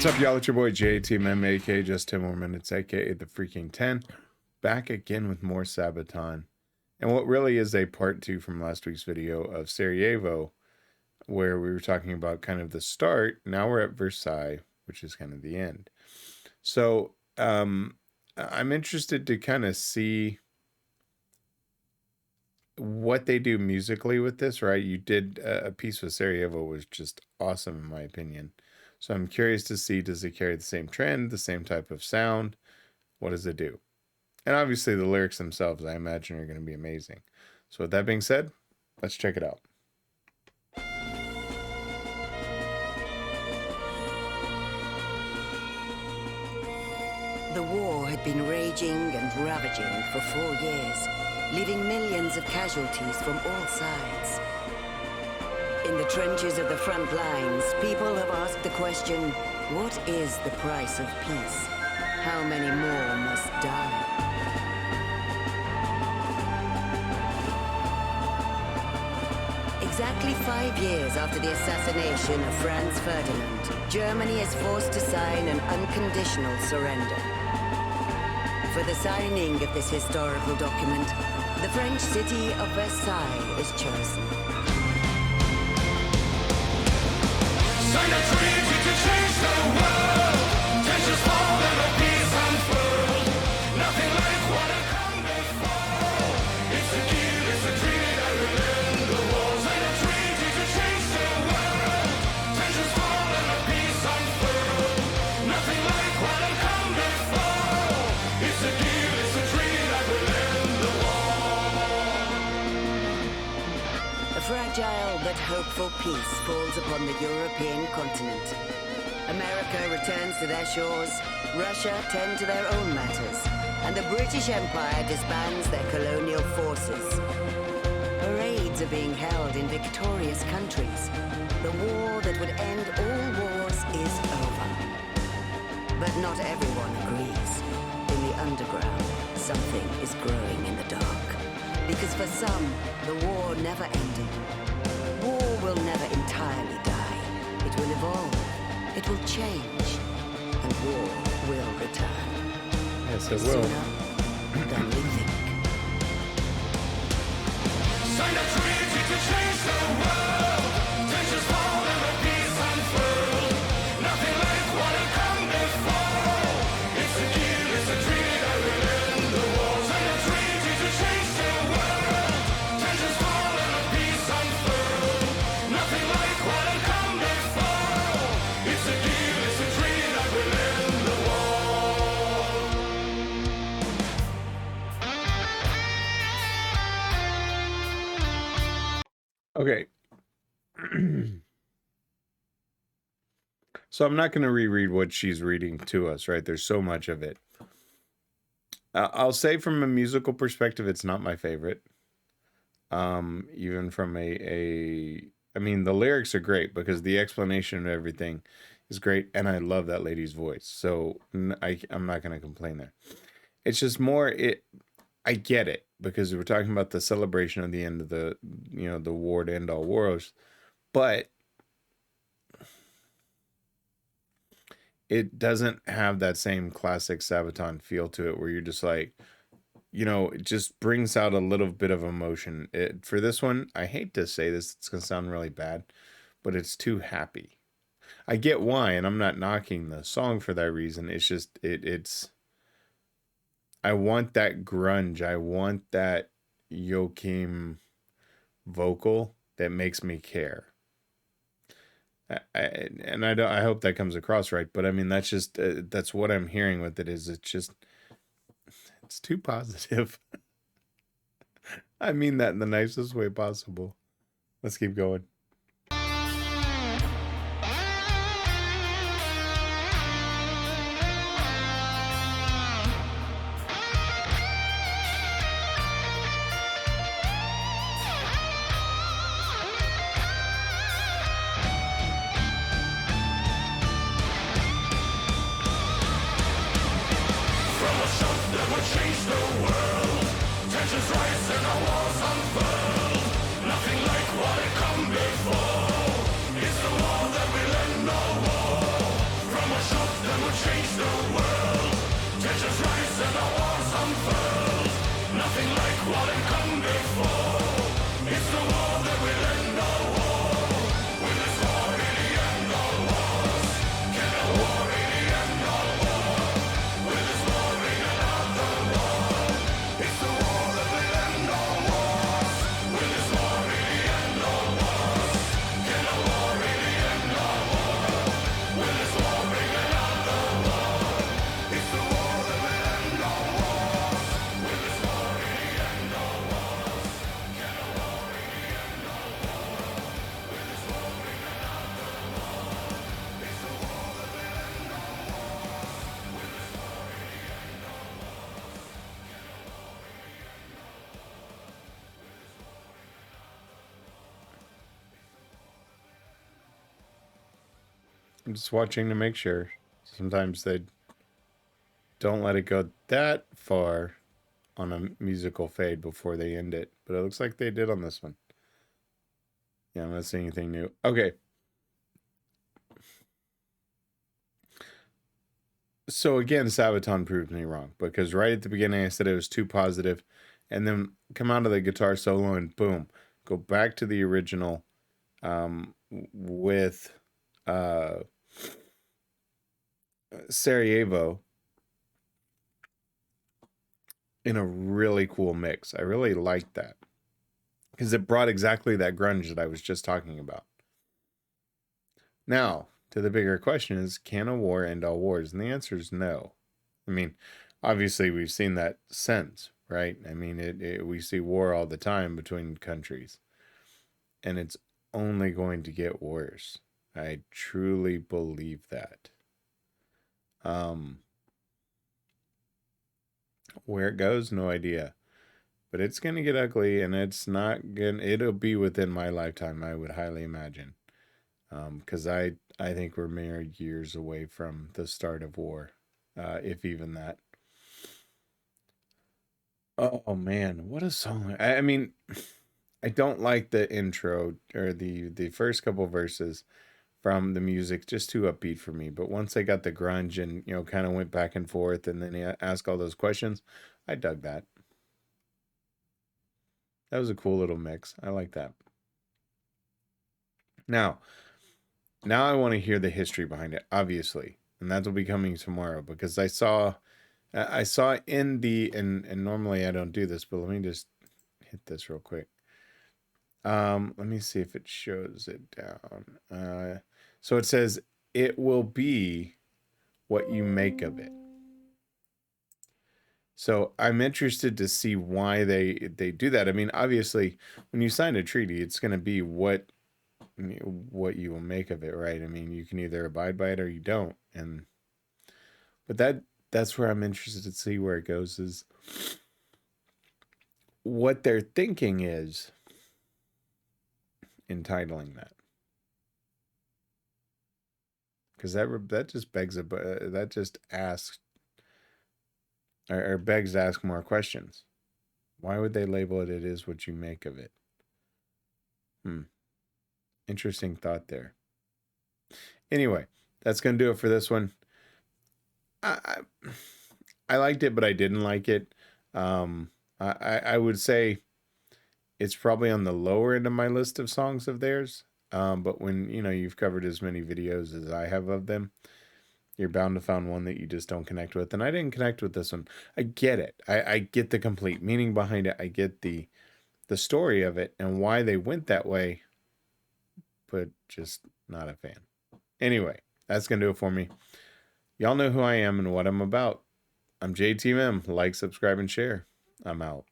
What's up, y'all? It's your boy JTMM, aka JustTenMoreMinutes, aka the Freakin 10, back again with more Sabaton, and what really is a part 2 from last week's video of Sarajevo, where we were talking about kind of the start. Now we're at Versailles, which is kind of the end. So I'm interested to kind of see what they do musically with this, right? You did a piece with Sarajevo, was just awesome in my opinion. So I'm curious to see, does it carry the same trend, the same type of sound? What does it do? And obviously the lyrics themselves, I imagine, are going to be amazing. So with that being said, let's check it out. The war had been raging and ravaging for 4 years, leaving millions of casualties from all sides. In the trenches of the front lines, people have asked the question, what is the price of peace? How many more must die? Exactly 5 years after the assassination of Franz Ferdinand, Germany is forced to sign an unconditional surrender. For the signing of this historical document, the French city of Versailles is chosen. Sign a treaty to change the world. Tensions fall and a peace unfurled. Nothing like what had come before. It's a deal, it's a treaty that will end the war. Sign a treaty to change the world. Tensions fall and a peace unfurled. Nothing like what had come before. It's a deal, it's a treaty that will end the war. A fragile but hopeful peace falls upon the European continent. America returns to their shores, Russia tend to their own matters, and the British Empire disbands their colonial forces. Parades are being held in victorious countries. The war that would end all wars is over. But not everyone agrees. In the underground, something is growing in the dark. Because for some, the war never ended. War will never entirely die. It will evolve. It will change. And war will return. Yes, it will. Sooner than we think. Sign a treaty to change the world. Tensions fall and a peace unfurled. Nothing like what had come before. It's a deal, it's a treaty that will end the war. Sign a treaty to change the world. Tensions fall and a peace unfurled. Nothing like what had come before. It's a deal, it's a treaty that will end the war. Okay. So I'm not going to reread what she's reading to us, right? There's so much of it. I'll say from a musical perspective, it's not my favorite. Even from I mean, the lyrics are great because the explanation of everything is great. And I love that lady's voice. So I'm not going to complain there. It's just more, I get it because we're talking about the celebration of the end of the, the war to end all wars. But it doesn't have that same classic Sabaton feel to it where you're just like, it just brings out a little bit of emotion. For this one, I hate to say this, it's going to sound really bad, but it's too happy. I get why, and I'm not knocking the song for that reason. It's just, I want that grunge. I want that Joachim vocal that makes me care. I hope that comes across right, but I mean, that's just, that's what I'm hearing with it is it's too positive. I mean that in the nicest way possible. Let's keep going. From a shot that would change the world. Tensions rise and our wars unfurled. Nothing like what had come before. I'm just watching to make sure. Sometimes they don't let it go that far on a musical fade before they end it, but it looks like they did on this one. Yeah, I'm not seeing anything new. Okay. So again, Sabaton proved me wrong, because right at the beginning I said it was too positive, and then come out of the guitar solo and boom, go back to the original with Sarajevo in a really cool mix. I really liked that because it brought exactly that grunge that I was just talking about. Now, to the bigger question is, can a war end all wars? And the answer is no. I mean, obviously we've seen that since, right? I mean, we see war all the time between countries, and it's only going to get worse. I truly believe that. Where it goes, no idea. But it's going to get ugly, and it's not going to, it'll be within my lifetime, I would highly imagine. Because I think we're mere years away from the start of war, if even that. Oh man, what a song! I mean, I don't like the intro or the first couple verses from the music, just too upbeat for me. But once I got the grunge and kind of went back and forth, and then he asked all those questions, I dug that. That was a cool little mix. I like that. Now I want to hear the history behind it, obviously, and that will be coming tomorrow, because I saw in the and normally I don't do this, but let me just hit this real quick. Let me see if it shows it down. So it says it will be what you make of it. So I'm interested to see why they do that. I mean, obviously, when you sign a treaty, it's going to be what you will make of it, right? I mean, you can either abide by it or you don't. But that's where I'm interested to see where it goes, is what they're thinking is entitling that. Because that just begs that just asks or begs to ask more questions. Why would they label it is what you make of it? Interesting thought there. Anyway, that's going to do it for this one. I liked it, but I didn't like it. I would say it's probably on the lower end of my list of songs of theirs. But when you've covered as many videos as I have of them, you're bound to find one that you just don't connect with. And I didn't connect with this one. I get it. I get the complete meaning behind it. I get the story of it and why they went that way, but just not a fan. Anyway, that's going to do it for me. Y'all know who I am and what I'm about. I'm JTMM. Like, subscribe, and share. I'm out.